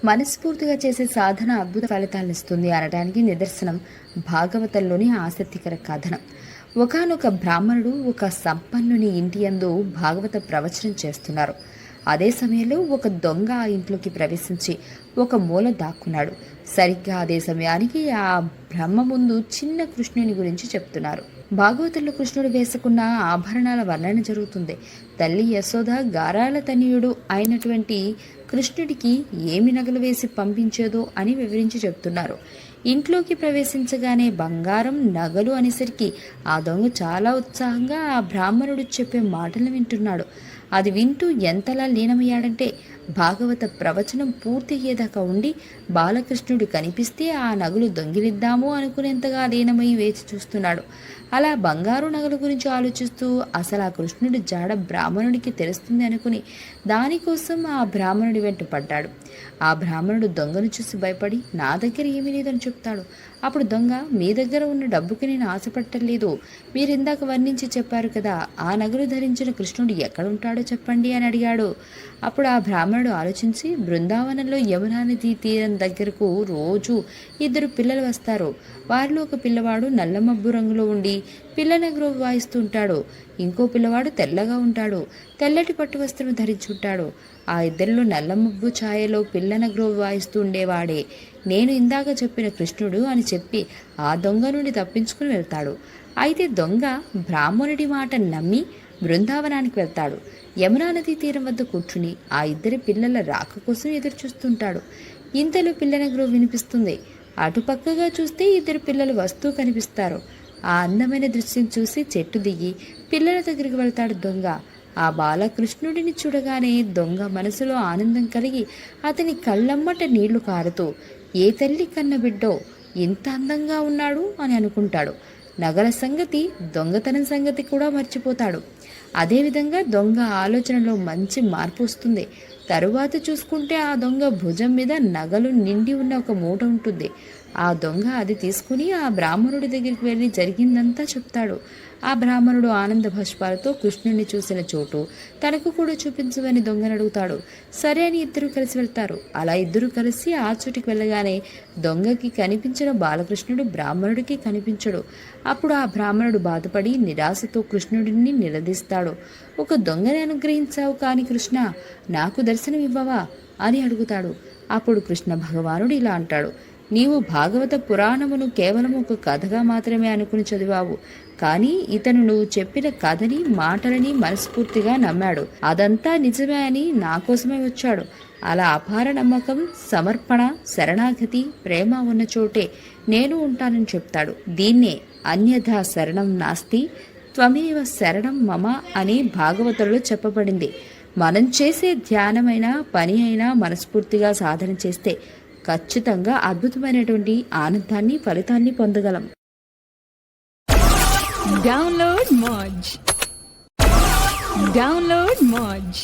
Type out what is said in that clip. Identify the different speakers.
Speaker 1: మనస్ఫూర్తిగా చేసే సాధన అద్భుత ఫలితాలను ఇస్తుంది అనడానికి నిదర్శనం భాగవతంలోని ఆసక్తికర కథనం. ఒకానొక బ్రాహ్మణుడు ఒక సంపన్నుని ఇంటి యందు భాగవత ప్రవచనం చేస్తున్నారు. అదే సమయంలో ఒక దొంగ ఆ ఇంట్లోకి ప్రవేశించి ఒక మూల దాక్కున్నాడు. సరిగ్గా అదే సమయానికి ఆ బ్రహ్మ ముందు చిన్న కృష్ణుని గురించి చెప్తున్నారు. భాగవతంలో కృష్ణుడు వేసుకున్న ఆభరణాల వర్ణన జరుగుతుంది. తల్లి యశోద గారాల తనయుడు అయినటువంటి కృష్ణుడికి ఏమి నగలు వేసి పంపించేదో అని వివరించి చెప్తున్నారు. ఇంట్లోకి ప్రవేశించగానే బంగారం నగలు అనేసరికి ఆ దొంగ చాలా ఉత్సాహంగా ఆ బ్రాహ్మణుడు చెప్పే మాటలు వింటున్నాడు. అది వింటూ ఎంతలా లీనమయ్యాడంటే భాగవత ప్రవచనం పూర్తి అయ్యేదాకా ఉండి బాలకృష్ణుడు కనిపిస్తే ఆ నగలు దొంగిలిద్దాము అనుకునేంతగా లీనమై వేచి చూస్తున్నాడు. అలా బంగారు నగల గురించి ఆలోచిస్తూ అసలు ఆ కృష్ణుడి జాడ బ్రాహ్మణుడికి తెలుస్తుంది అనుకుని దానికోసం ఆ బ్రాహ్మణుడి వెంట పడ్డాడు. ఆ బ్రాహ్మణుడు దొంగను చూసి భయపడి నా దగ్గర ఏమీ లేదని చెప్తాడు. అప్పుడు దొంగ, మీ దగ్గర ఉన్న డబ్బుకి నేను ఆశపట్టలేదు, మీరు ఇందాక వర్ణించి చెప్పారు కదా, ఆ నగలు ధరించిన కృష్ణుడు ఎక్కడుంటాడో చెప్పండి అని అడిగాడు. అప్పుడు ఆ బ్రాహ్మణుడు ఆలోచించి, బృందావనంలో యమునా నది తీరం దగ్గరకు రోజు 2 పిల్లలు వస్తారు. వారిలో ఒక పిల్లవాడు నల్లమబ్బు రంగులో ఉండి పిల్లనగ్రో వాయిస్తూ ఉంటాడు. ఇంకో పిల్లవాడు తెల్లగా ఉంటాడు, తెల్లటి పట్టు వస్త్రం ధరించుంటాడు. ఆ ఇద్దరిలో నల్లమబ్బు ఛాయలో పిల్లనగ్రో వాయిస్తూ ఉండేవాడే నేను ఇందాక చెప్పిన కృష్ణుడు అని చెప్పి ఆ దొంగ నుండి తప్పించుకుని వెళ్తాడు. అయితే దొంగ బ్రాహ్మణుడి మాట నమ్మి బృందావనానికి వెళ్తాడు. యమునా నదీ తీరం వద్ద కూర్చుని ఆ 2 పిల్లల రాక కోసం ఎదురు చూస్తుంటాడు. ఇంతలో పిల్లనగ్రో వినిపిస్తుంది. అటుపక్కగా చూస్తే 2 పిల్లలు వస్తూ కనిపిస్తారు. ఆ అందమైన దృశ్యం చూసి చెట్టు దిగి పిల్లల దగ్గరికి వెళ్తాడు దొంగ. ఆ బాలకృష్ణుడిని చూడగానే దొంగ మనసులో ఆనందం కలిగి అతని కళ్ళమ్మట నీళ్లు కారుతూ ఏ తల్లి కన్న బిడ్డో ఇంత అందంగా ఉన్నాడు అని అనుకుంటాడు. నగల సంగతి, దొంగతనం సంగతి కూడా మర్చిపోతాడు. అదేవిధంగా దొంగ ఆలోచనలో మంచి మార్పు వస్తుంది. తరువాత చూసుకుంటే ఆ దొంగ భుజం మీద నగలు నిండి ఉన్న ఒక మూట ఉంటుంది. ఆ దొంగ అది తీసుకుని ఆ బ్రాహ్మణుడి దగ్గరికి వెళ్ళి జరిగిందంతా చెప్తాడు. ఆ బ్రాహ్మణుడు ఆనంద భాష్పాలతో కృష్ణుడిని చూసిన చోటు తనకు కూడా చూపించమని దొంగను అడుగుతాడు. సరే అని 2 కలిసి వెళ్తారు. అలా 2 కలిసి ఆ చోటికి వెళ్ళగానే దొంగకి కనిపించిన బాలకృష్ణుడు బ్రాహ్మణుడికి కనిపించడు. అప్పుడు ఆ బ్రాహ్మణుడు బాధపడి నిరాశతో కృష్ణుడిని నిలదీస్తాడు. ఒక దొంగని అనుగ్రహించావు కాని కృష్ణ, నాకు దర్శనం ఇవ్వవా అని అడుగుతాడు. అప్పుడు కృష్ణ భగవానుడు ఇలా అంటాడు, నీవు భాగవత పురాణమును కేవలం ఒక కథగా మాత్రమే అనుకుని చదివావు. కానీ ఇతను నువ్వు చెప్పిన కథని మాటలని మనస్ఫూర్తిగా నమ్మాడు. అదంతా నిజమే అని నా కోసమే వచ్చాడు. అలా అపార నమ్మకం, సమర్పణ, శరణాగతి, ప్రేమ ఉన్న చోటే నేను ఉంటానని చెప్తాడు. దీన్నే అన్యథా శరణం నాస్తి త్వమేవ శరణం మమ అని భాగవతంలో చెప్పబడింది. మనం చేసే ధ్యానమైన పని అయినా మనస్ఫూర్తిగా సాధన చేస్తే ఖచ్చితంగా అద్భుతమైనటువంటి ఆనందాన్ని, ఫలితాన్ని పొందగలం.
Speaker 2: డౌన్లోడ్ మోజ్.